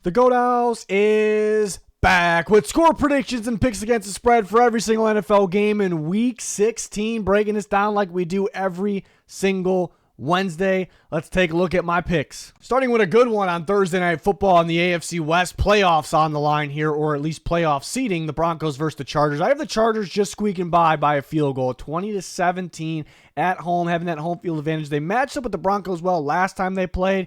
The Goat House is back with score predictions and picks against the spread for every single NFL game in Week 16, breaking this down like we do every single Wednesday. Let's take a look at my picks. Starting with a good one on Thursday Night Football in the AFC West. Playoffs on the line here, or at least playoff seeding. The Broncos versus the Chargers. I have the Chargers just squeaking by a field goal, 20-17 at home, having that home field advantage. They matched up with the Broncos well last time they played,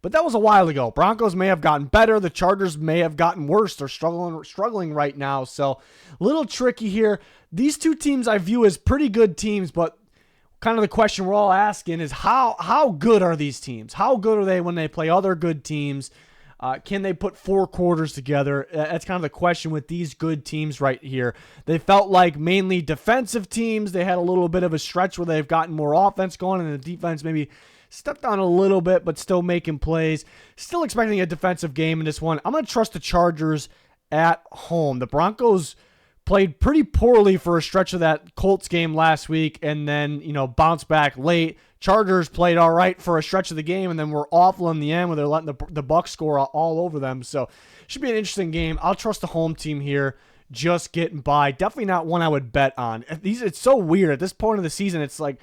but that was a while ago. Broncos may have gotten better. The Chargers may have gotten worse. They're struggling right now. So a little tricky here. These two teams I view as pretty good teams, but kind of the question we're all asking is how good are these teams? How good are they when they play other good teams? Can they put four quarters together? That's kind of the question with these good teams right here. They felt like mainly defensive teams. They had a little bit of a stretch where they've gotten more offense going, and the defense maybe stepped on a little bit, but still making plays. Still expecting a defensive game in this one. I'm going to trust the Chargers at home. The Broncos played pretty poorly for a stretch of that Colts game last week and then, bounced back late. Chargers played all right for a stretch of the game and then were awful in the end where they're letting the Bucs score all over them. So should be an interesting game. I'll trust the home team here, just getting by. Definitely not one I would bet on. It's so weird. At this point of the season, it's like,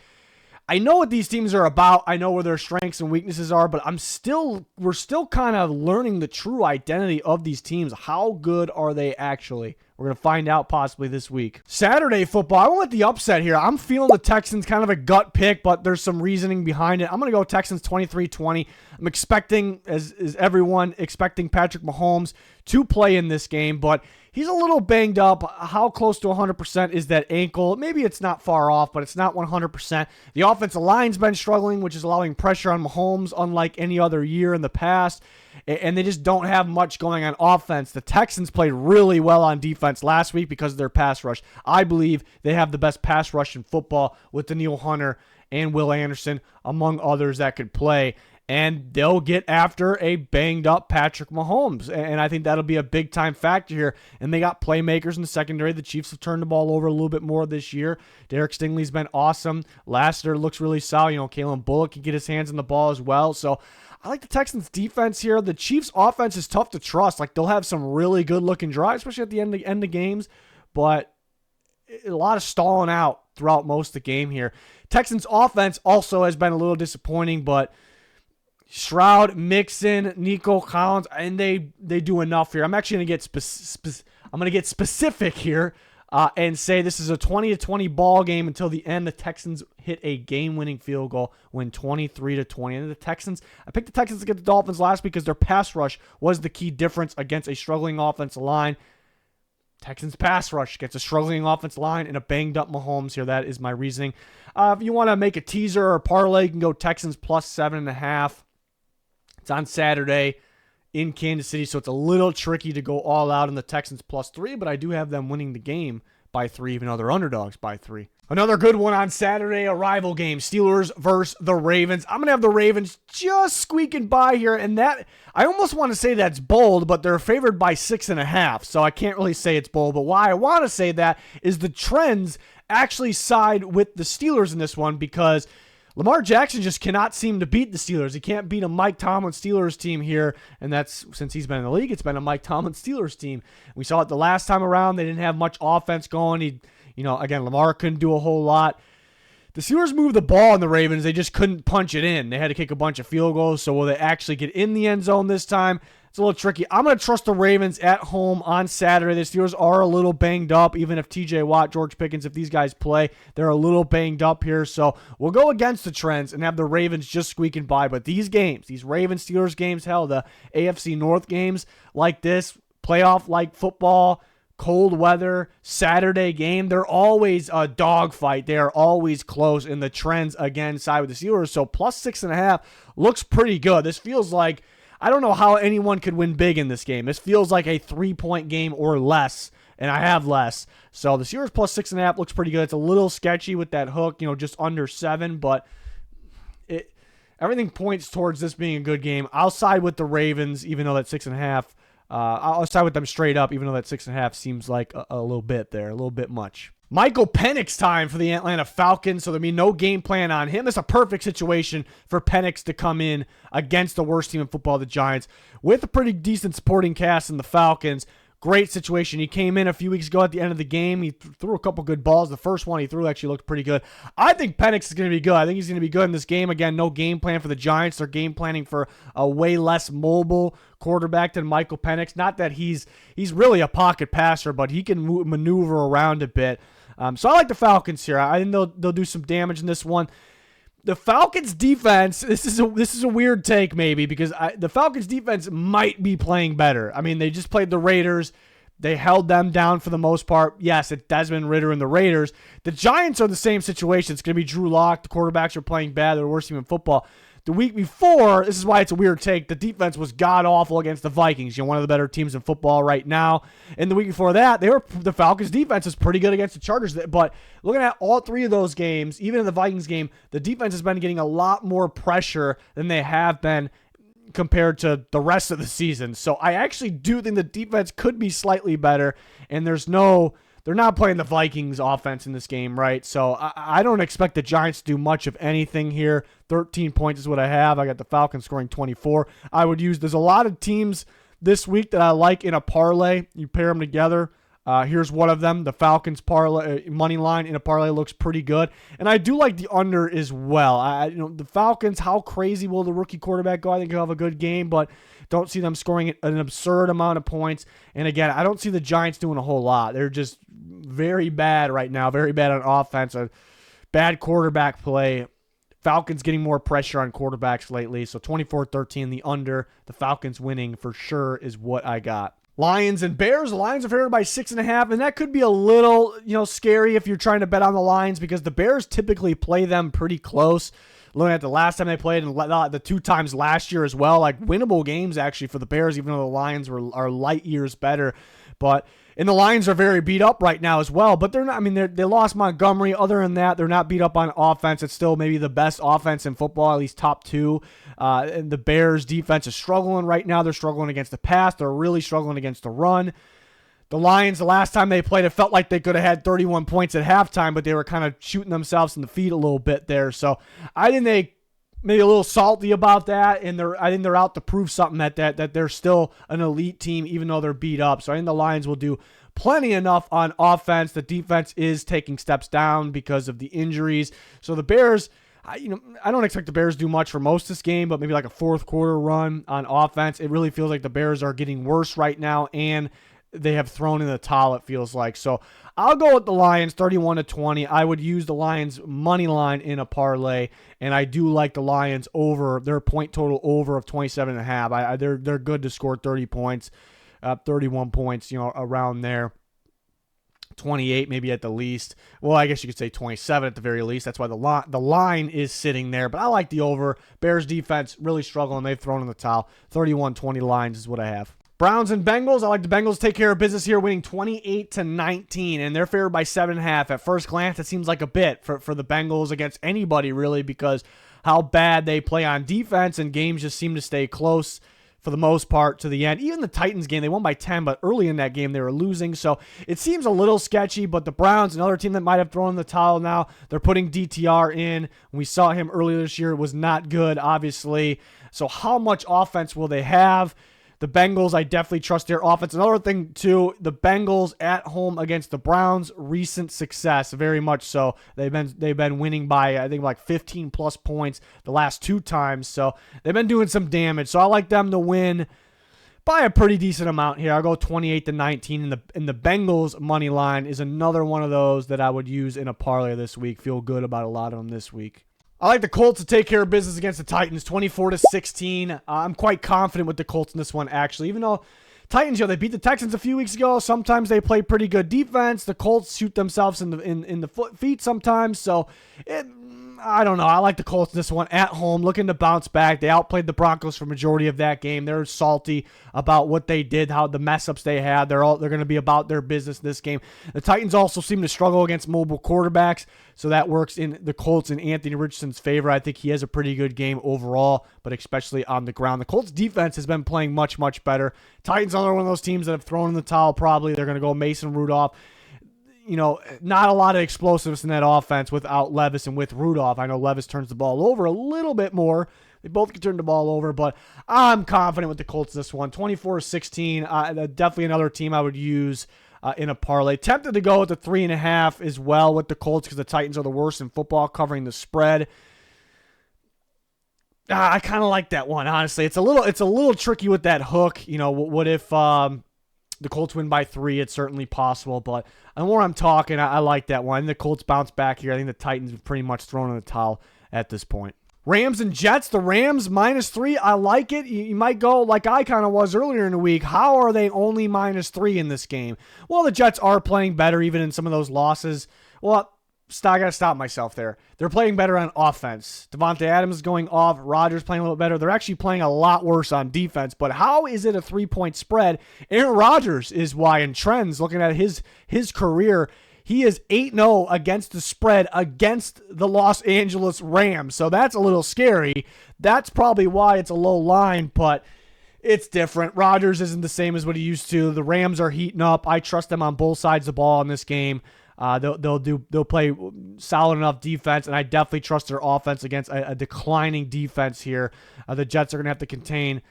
I know what these teams are about. I know where their strengths and weaknesses are, but we're still kind of learning the true identity of these teams. How good are they actually? We're going to find out possibly this week. Saturday football. I went with the upset here. I'm feeling the Texans, kind of a gut pick, but there's some reasoning behind it. I'm going to go Texans 23-20. I'm expecting, as is everyone, expecting Patrick Mahomes to play in this game, but he's a little banged up. How close to 100% is that ankle? Maybe it's not far off, but it's not 100%. The offensive line's been struggling, which is allowing pressure on Mahomes unlike any other year in the past, and they just don't have much going on offense. The Texans played really well on defense last week because of their pass rush. I believe they have the best pass rush in football with Danielle Hunter and Will Anderson, among others that could play. And they'll get after a banged-up Patrick Mahomes. And I think that'll be a big-time factor here. And they got playmakers in the secondary. The Chiefs have turned the ball over a little bit more this year. Derek Stingley's been awesome. Lassiter looks really solid. Kalen Bullock can get his hands on the ball as well. So I like the Texans' defense here. The Chiefs' offense is tough to trust. Like, they'll have some really good-looking drives, especially at the end of games. But a lot of stalling out throughout most of the game here. Texans' offense also has been a little disappointing, but Stroud, Mixon, Nico Collins, and they do enough here. I'm actually going to get specific here and say this is a 20-20 ball game until the end. The Texans hit a game-winning field goal, win 23-20. And I picked the Texans against the Dolphins last week because their pass rush was the key difference against a struggling offensive line. Texans pass rush gets a struggling offensive line and a banged-up Mahomes here. That is my reasoning. If you want to make a teaser or parlay, you can go Texans plus 7.5. It's on Saturday in Kansas City, so it's a little tricky to go all out in the Texans plus 3, but I do have them winning the game by 3, even though they're underdogs by 3. Another good one on Saturday, a rival game, Steelers versus the Ravens. I'm going to have the Ravens just squeaking by here, and that I almost want to say that's bold, but they're favored by 6.5, so I can't really say it's bold. But why I want to say that is the trends actually side with the Steelers in this one, because Lamar Jackson just cannot seem to beat the Steelers. He can't beat a Mike Tomlin Steelers team here, and that's since he's been in the league. It's been a Mike Tomlin Steelers team. We saw it the last time around. They didn't have much offense going. Again, Lamar couldn't do a whole lot. The Steelers moved the ball in the Ravens. They just couldn't punch it in. They had to kick a bunch of field goals, so will they actually get in the end zone this time? It's a little tricky. I'm going to trust the Ravens at home on Saturday. The Steelers are a little banged up, even if TJ Watt, George Pickens, if these guys play, they're a little banged up here. So we'll go against the trends and have the Ravens just squeaking by. But these games, these Ravens-Steelers games, hell, the AFC North games like this, playoff-like football, cold weather, Saturday game, they're always a dogfight. They are always close, and the trends, again, side with the Steelers. So plus 6.5 looks pretty good. This feels like, I don't know how anyone could win big in this game. This feels like a 3-point game or less, and I have less. So the Steelers plus 6.5 looks pretty good. It's a little sketchy with that hook, just under 7, but everything points towards this being a good game. I'll side with the Ravens, even though that 6.5. I'll side with them straight up, even though that 6.5 seems like a little bit there, a little bit much. Michael Penix time for the Atlanta Falcons, so there'll be no game plan on him. It's a perfect situation for Penix to come in against the worst team in football, the Giants, with a pretty decent supporting cast in the Falcons. Great situation. He came in a few weeks ago at the end of the game. He threw a couple good balls. The first one he threw actually looked pretty good. I think Penix is going to be good. I think he's going to be good in this game. Again, no game plan for the Giants. They're game planning for a way less mobile quarterback than Michael Penix. Not that he's really a pocket passer, but he can maneuver around a bit. So I like the Falcons here. I think they'll do some damage in this one. The Falcons defense, this is a weird take maybe, because the Falcons defense might be playing better. I mean, they just played the Raiders. They held them down for the most part. Yes, it's Desmond Ridder and the Raiders. The Giants are the same situation. It's going to be Drew Lock. The quarterbacks are playing bad. They're the worst team in football. The week before, this is why it's a weird take, the defense was god-awful against the Vikings, one of the better teams in football right now. And the week before that, the Falcons' defense is pretty good against the Chargers. But looking at all three of those games, even in the Vikings game, the defense has been getting a lot more pressure than they have been compared to the rest of the season. So I actually do think the defense could be slightly better, and they're not playing the Vikings offense in this game, right? So I don't expect the Giants to do much of anything here. 13 points is what I have. I got the Falcons scoring 24. There's a lot of teams this week that I like in a parlay. You pair them together. Here's one of them. The Falcons parlay money line in a parlay looks pretty good. And I do like the under as well. The Falcons, how crazy will the rookie quarterback go? I think he'll have a good game, but don't see them scoring an absurd amount of points. And again, I don't see the Giants doing a whole lot. They're just very bad right now, very bad on offense, a bad quarterback play. Falcons getting more pressure on quarterbacks lately. So 24-13, the under. The Falcons winning for sure is what I got. Lions and Bears. The Lions are favored by 6.5, and that could be a little, scary if you're trying to bet on the Lions, because the Bears typically play them pretty close. Looking at the last time they played and the two times last year as well, like winnable games actually for the Bears, even though the Lions are light years better. And the Lions are very beat up right now as well, but they're not. I mean, they lost Montgomery. Other than that, they're not beat up on offense. It's still maybe the best offense in football, at least top two. And the Bears defense is struggling right now. They're struggling against the pass. They're really struggling against the run. The Lions, the last time they played, it felt like they could have had 31 points at halftime, but they were kind of shooting themselves in the feet a little bit there. So I think they maybe a little salty about that, and I think they're out to prove something that they're still an elite team, even though they're beat up. So I think the Lions will do plenty enough on offense. The defense is taking steps down because of the injuries. So the Bears, I don't expect the Bears to do much for most of this game, but maybe like a fourth quarter run on offense. It really feels like the Bears are getting worse right now, and they have thrown in the towel, it feels like. So I'll go with the Lions 31-20. I would use the Lions money line in a parlay, and I do like the Lions over their point total over of 27.5. They're good to score 30 points, 31 points, around there. 28 maybe at the least. Well, I guess you could say 27 at the very least. That's why the line is sitting there. But I like the over. Bears defense really struggling. They've thrown in the towel. 31-20 lines is what I have. Browns and Bengals. I like the Bengals to take care of business here, winning 28-19, and they're favored by 7.5. At first glance, it seems like a bit for the Bengals against anybody, really, because how bad they play on defense, and games just seem to stay close for the most part to the end. Even the Titans game, they won by 10, but early in that game, they were losing, so it seems a little sketchy, but the Browns, another team that might have thrown in the towel now, they're putting DTR in. We saw him earlier this year. It was not good, obviously, so how much offense will they have? The Bengals, I definitely trust their offense. Another thing, too, the Bengals at home against the Browns, recent success, very much so. They've been winning by, I think, like 15-plus points the last two times. So they've been doing some damage. So I like them to win by a pretty decent amount here. I'll go 28-19. And the Bengals money line is another one of those that I would use in a parlay this week. Feel good about a lot of them this week. I like the Colts to take care of business against the Titans, 24-16. I'm quite confident with the Colts in this one, actually. Even though Titans, they beat the Texans a few weeks ago. Sometimes they play pretty good defense. The Colts shoot themselves in the feet sometimes. So I don't know. I like the Colts in this one at home, looking to bounce back. They outplayed the Broncos for majority of that game. They're salty about what they did, how the mess ups they had. They're going to be about their business this game. The Titans also seem to struggle against mobile quarterbacks, so that works in the Colts and Anthony Richardson's favor. I think he has a pretty good game overall, but especially on the ground. The Colts defense has been playing much, much better. Titans are one of those teams that have thrown in the towel probably. They're going to go Mason Rudolph. not a lot of explosiveness in that offense without Levis and with Rudolph. I know Levis turns the ball over a little bit more. They both can turn the ball over, but I'm confident with the Colts this one. 24-16, definitely another team I would use in a parlay. Tempted to go with the 3.5 as well with the Colts because the Titans are the worst in football covering the spread. I kind of like that one, honestly. It's a little tricky with that hook. What if the Colts win by 3? It's certainly possible, but the more I'm talking, I like that one. The Colts bounce back here. I think the Titans have pretty much thrown in the towel at this point. Rams and Jets, the Rams -3. I like it. You might go like I kind of was earlier in the week. How are they only -3 in this game? Well, the Jets are playing better even in some of those losses. Well, I got to stop myself there. They're playing better on offense. Devontae Adams is going off. Rodgers playing a little better. They're actually playing a lot worse on defense. But how is it a 3-point spread? Aaron Rodgers is why in trends, looking at his career, he is 8-0 against the spread against the Los Angeles Rams. So that's a little scary. That's probably why it's a low line, but it's different. Rodgers isn't the same as what he used to. The Rams are heating up. I trust them on both sides of the ball in this game. They'll play solid enough defense, and I definitely trust their offense against a declining defense here. The Jets are going to have to contain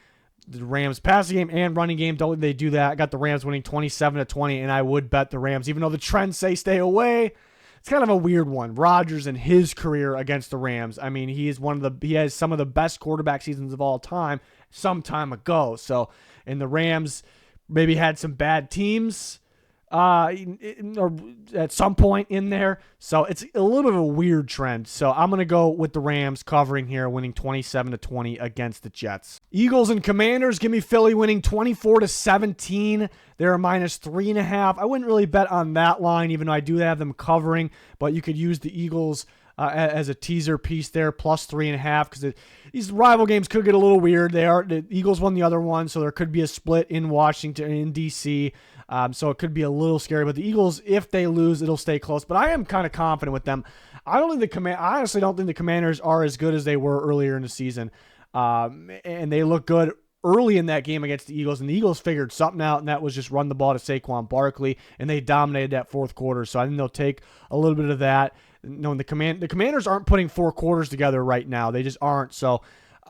the Rams passing game and running game. Don't think they do that. I got the Rams winning 27-20, and I would bet the Rams, even though the trends say stay away. It's kind of a weird one. Rodgers in his career against the Rams. I mean, he has some of the best quarterback seasons of all time some time ago. So, and the Rams maybe had some bad teams or at some point in there. So it's a little bit of a weird trend. So I'm going to go with the Rams covering here, winning 27-20 against the Jets. Eagles and Commanders, give me Philly winning 24-17. They're a -3.5. I wouldn't really bet on that line, even though I do have them covering, but you could use the Eagles as a teaser piece there, +3.5, because these rival games could get a little weird. The Eagles won the other one, so there could be a split in Washington, in D.C., so it could be a little scary. But the Eagles, if they lose, it'll stay close. But I am kind of confident with them. I honestly don't think the Commanders are as good as they were earlier in the season, and they look good early in that game against the Eagles, and the Eagles figured something out, and that was just run the ball to Saquon Barkley, and they dominated that fourth quarter. So I think they'll take a little bit of that. No, the Commanders aren't putting 4 quarters together right now. They just aren't. So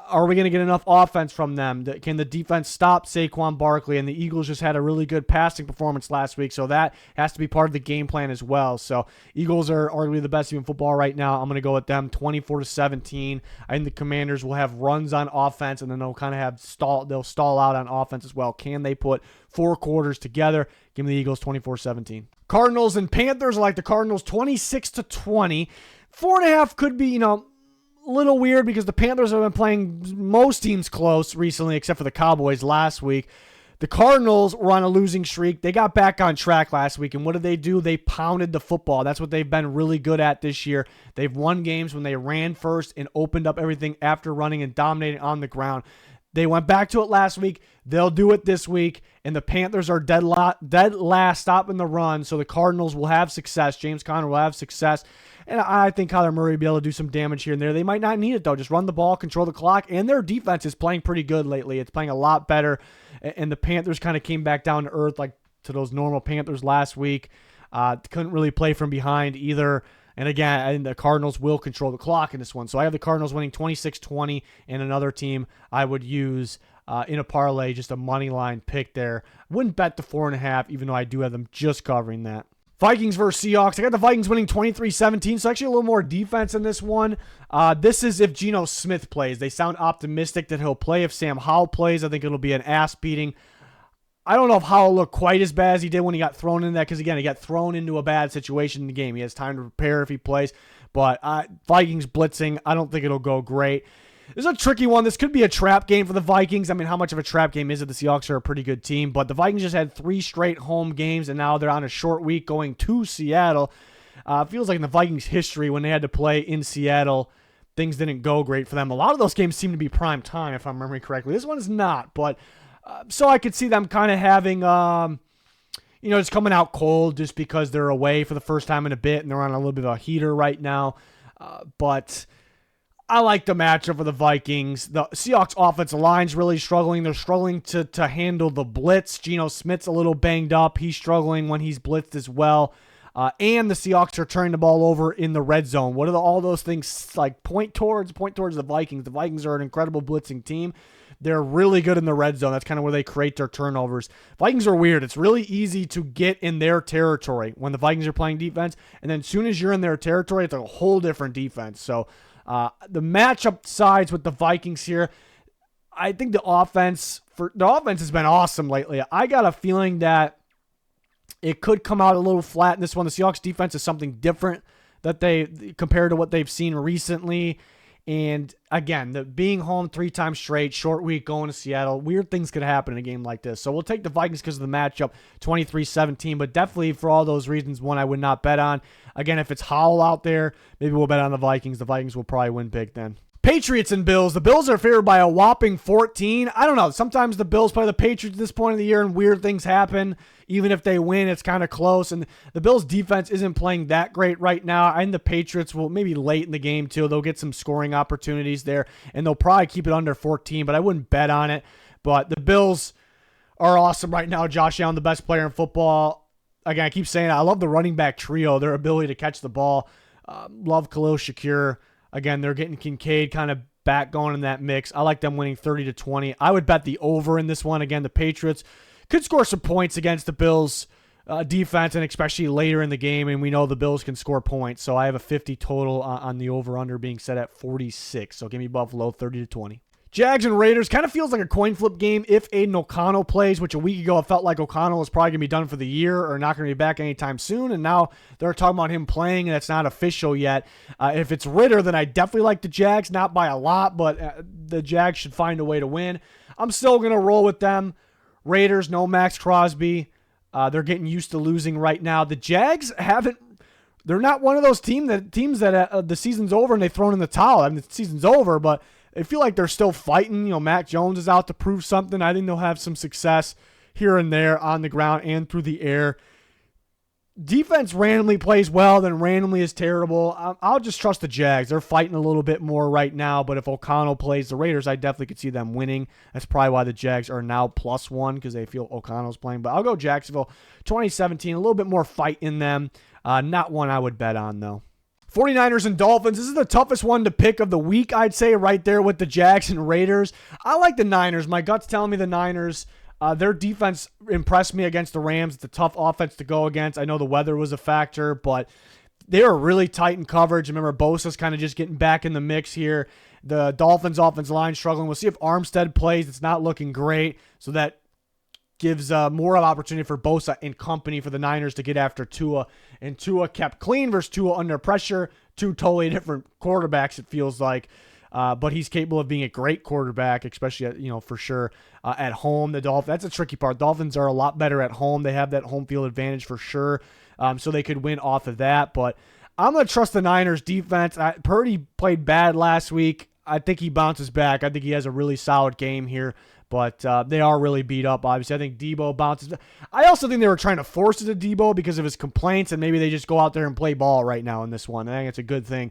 are we going to get enough offense from them? Can the defense stop Saquon Barkley? And the Eagles just had a really good passing performance last week, so that has to be part of the game plan as well. So Eagles are arguably the best team in football right now. I'm going to go with them 24-17. I think the Commanders will have runs on offense, and then they'll kind of they'll stall out on offense as well. Can they put 4 quarters together? Give me the Eagles 24-17. Cardinals and Panthers, I like the Cardinals 26-20. 4.5 could be, a little weird because the Panthers have been playing most teams close recently, except for the Cowboys last week. The Cardinals were on a losing streak. They got back on track last week, and what did they do? They pounded the football. That's what they've been really good at this year. They've won games when they ran first and opened up everything after running and dominating on the ground. They went back to it last week. They'll do it this week, and the Panthers are dead last stopping the run, so the Cardinals will have success. James Conner will have success, and I think Kyler Murray will be able to do some damage here and there. They might not need it, though. Just run the ball, control the clock, and their defense is playing pretty good lately. It's playing a lot better, and the Panthers kind of came back down to earth like to those normal Panthers last week. Couldn't really play from behind either. And again, I think the Cardinals will control the clock in this one. So I have the Cardinals winning 26-20, and another team I would use in a parlay, just a money line pick there. Wouldn't bet the 4.5, even though I do have them just covering that. Vikings versus Seahawks. I got the Vikings winning 23-17, so actually a little more defense in this one. This is if Geno Smith plays. They sound optimistic that he'll play. If Sam Howell plays, I think it'll be an ass beating. I don't know if Howell looked quite as bad as he did when he got thrown in that, because, again, he got thrown into a bad situation in the game. He has time to prepare if he plays. But Vikings blitzing, I don't think it'll go great. This is a tricky one. This could be a trap game for the Vikings. I mean, how much of a trap game is it? The Seahawks are a pretty good team, but the Vikings just had 3 straight home games, and now they're on a short week going to Seattle. Feels like in the Vikings' history, when they had to play in Seattle, things didn't go great for them. A lot of those games seem to be prime time, if I'm remembering correctly. This one's not, but so I could see them kind of having, just coming out cold just because they're away for the first time in a bit, and they're on a little bit of a heater right now. But I like the matchup for the Vikings. The Seahawks offensive line's really struggling. They're struggling to handle the blitz. Geno Smith's a little banged up. He's struggling when he's blitzed as well. and the Seahawks are turning the ball over in the red zone. What are all those things like point towards the Vikings? The Vikings are an incredible blitzing team. They're really good in the red zone. That's kind of where they create their turnovers. Vikings are weird. It's really easy to get in their territory when the Vikings are playing defense, and then as soon as you're in their territory, it's a whole different defense. So the matchup sides with the Vikings here, I think the offense has been awesome lately. I got a feeling that it could come out a little flat in this one. The Seahawks defense is something different that they compared to what they've seen recently. And again, being home 3 times straight, short week going to Seattle, weird things could happen in a game like this. So we'll take the Vikings because of the matchup, 23-17. But definitely for all those reasons, one I would not bet on. Again, if it's Howell out there, maybe we'll bet on the Vikings. The Vikings will probably win big then. Patriots and Bills. The Bills are favored by a whopping 14. I don't know. Sometimes the Bills play the Patriots at this point of the year and weird things happen. Even if they win, it's kind of close. And the Bills defense isn't playing that great right now. And the Patriots will maybe late in the game too. They'll get some scoring opportunities there. And they'll probably keep it under 14, but I wouldn't bet on it. But the Bills are awesome right now. Josh Allen, the best player in football. Again, I keep saying it. I love the running back trio, their ability to catch the ball. Love Khalil Shakir. Again, they're getting Kincaid kind of back going in that mix. I like them winning 30-20. I would bet the over in this one. Again, the Patriots could score some points against the Bills defense, and especially later in the game, and we know the Bills can score points. So I have a 50 total on the over-under being set at 46. So give me Buffalo 30-20. Jags and Raiders kind of feels like a coin flip game if Aiden O'Connell plays, which a week ago I felt like O'Connell was probably going to be done for the year or not going to be back anytime soon, and now they're talking about him playing, and it's not official yet. If it's Ritter, then I definitely like the Jags, not by a lot, but the Jags should find a way to win. I'm still going to roll with them. Raiders, no Max Crosby. They're getting used to losing right now. The Jags they're not one of those teams that the season's over and they've thrown in the towel. I mean, the season's over, but I feel like they're still fighting. You know, Mac Jones is out to prove something. I think they'll have some success here and there on the ground and through the air. Defense randomly plays well, then randomly is terrible. I'll just trust the Jags. They're fighting a little bit more right now, but if O'Connell plays the Raiders, I definitely could see them winning. That's probably why the Jags are now +1 because they feel O'Connell's playing. But I'll go Jacksonville 2017, a little bit more fight in them. Not one I would bet on, though. 49ers and Dolphins. This is the toughest one to pick of the week, I'd say, right there with the Jags and Raiders. I like the Niners. My gut's telling me the Niners. Their defense impressed me against the Rams. It's a tough offense to go against. I know the weather was a factor, but they were really tight in coverage. Remember, Bosa's kind of just getting back in the mix here. The Dolphins' offensive line struggling. We'll see if Armstead plays. It's not looking great, so that gives more of an opportunity for Bosa and company for the Niners to get after Tua. And Tua kept clean versus Tua under pressure. Two totally different quarterbacks, it feels like. But he's capable of being a great quarterback, especially for sure at home. The Dolphins, that's a tricky part. Dolphins are a lot better at home. They have that home field advantage for sure, so they could win off of that. But I'm gonna trust the Niners defense. Purdy played bad last week. I think he bounces back. I think he has a really solid game here. But they are really beat up, obviously. I think Debo bounces. I also think they were trying to force it to Debo because of his complaints, and maybe they just go out there and play ball right now in this one. I think it's a good thing.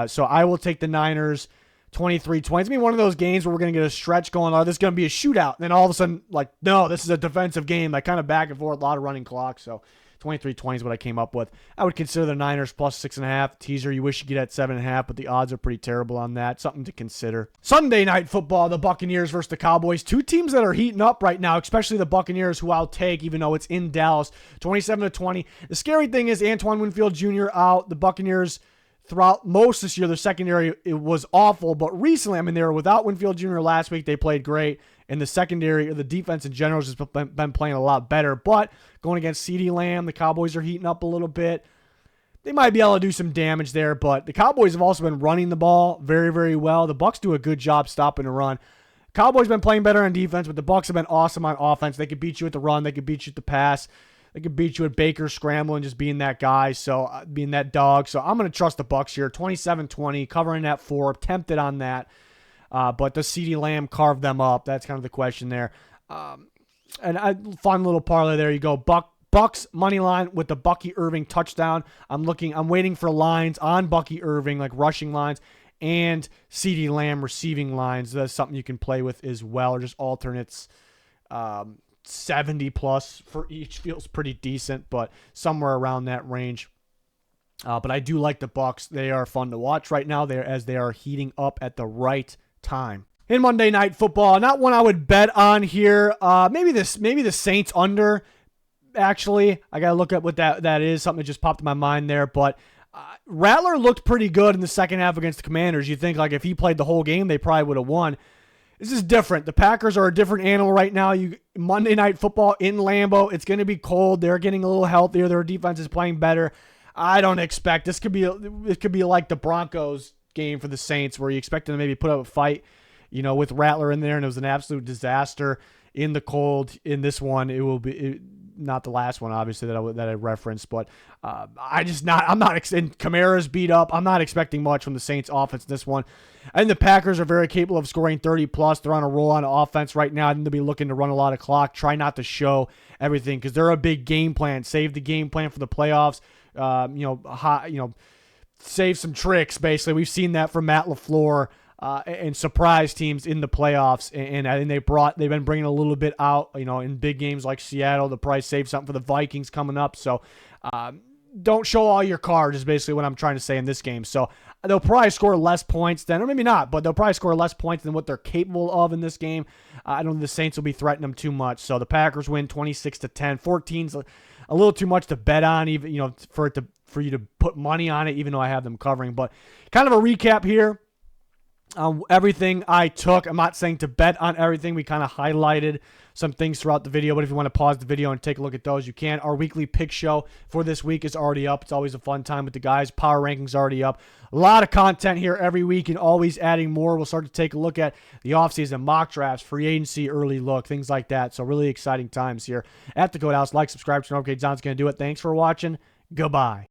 So I will take the Niners 23-20. It's going to be one of those games where we're going to get a stretch going on. This is going to be a shootout. And then all of a sudden, no, this is a defensive game. Kind of back and forth, a lot of running clock. So 23-20 is what I came up with. I would consider the Niners +6.5. Teaser, you wish you could get at 7.5, but the odds are pretty terrible on that. Something to consider. Sunday Night Football, the Buccaneers versus the Cowboys. Two teams that are heating up right now, especially the Buccaneers, who I'll take, even though it's in Dallas, 27-20. The scary thing is Antoine Winfield Jr. out. The Buccaneers, throughout most this year, their secondary, it was awful. But recently, they were without Winfield Jr. last week. They played great. And the secondary, or the defense in general, has just been playing a lot better. But going against CeeDee Lamb, the Cowboys are heating up a little bit. They might be able to do some damage there, but the Cowboys have also been running the ball very, very well. The Bucs do a good job stopping the run. Cowboys have been playing better on defense, but the Bucs have been awesome on offense. They could beat you at the run. They could beat you at the pass. They could beat you at Baker scrambling, just being that guy, so being that dog. So I'm going to trust the Bucs here. 27-20, covering that 4. Tempted on that. But does CeeDee Lamb carve them up? That's kind of the question there. And a fun little parlay there. You go Bucs money line with the Bucky Irving touchdown. I'm waiting for lines on Bucky Irving, like rushing lines, and CeeDee Lamb receiving lines. That's something you can play with as well, or just alternates. 70 plus for each feels pretty decent, but somewhere around that range. But I do like the Bucks. They are fun to watch right now as they are heating up at the right time. In Monday Night Football, not one I would bet on here. Maybe the Saints under. Actually, I gotta look up what that is. Something that just popped in my mind there. But Rattler looked pretty good in the second half against the Commanders. You think like if he played the whole game, they probably would have won. This is different. The Packers are a different animal right now. Monday Night Football in Lambeau. It's going to be cold. They're getting a little healthier. Their defense is playing better. I don't expect this could be like the Broncos game for the Saints, where you expect them to maybe put up a fight, with Rattler in there, and it was an absolute disaster in the cold. In this one, it will be not the last one, obviously, that I referenced, but I'm not. And Kamara's beat up. I'm not expecting much from the Saints offense in this one. I think the Packers are very capable of scoring 30 plus. They're on a roll on offense right now. I think they'll be looking to run a lot of clock. Try not to show everything because they're a big game plan. Save the game plan for the playoffs. Save some tricks. Basically, we've seen that from Matt LaFleur. And surprise teams in the playoffs, and I think they've been bringing a little bit out, in big games like Seattle. They'll probably save something for the Vikings coming up. So, don't show all your cards is basically what I'm trying to say in this game. So they'll probably score less points or maybe not, but they'll probably score less points than what they're capable of in this game. I don't think the Saints will be threatening them too much. So the Packers win 26-10. 14's a little too much to bet on, even for you to put money on it, even though I have them covering. But kind of a recap here. Everything I took. I'm not saying to bet on everything. We kind of highlighted some things throughout the video, but if you want to pause the video and take a look at those, you can. Our weekly pick show for this week is already up. It's always a fun time with the guys. Power rankings already up. A lot of content here every week and always adding more. We'll start to take a look at the offseason, mock drafts, free agency, early look, things like that. So really exciting times here at the Goat House. Like, subscribe, turn on notifications. John's going to do it. Thanks for watching. Goodbye.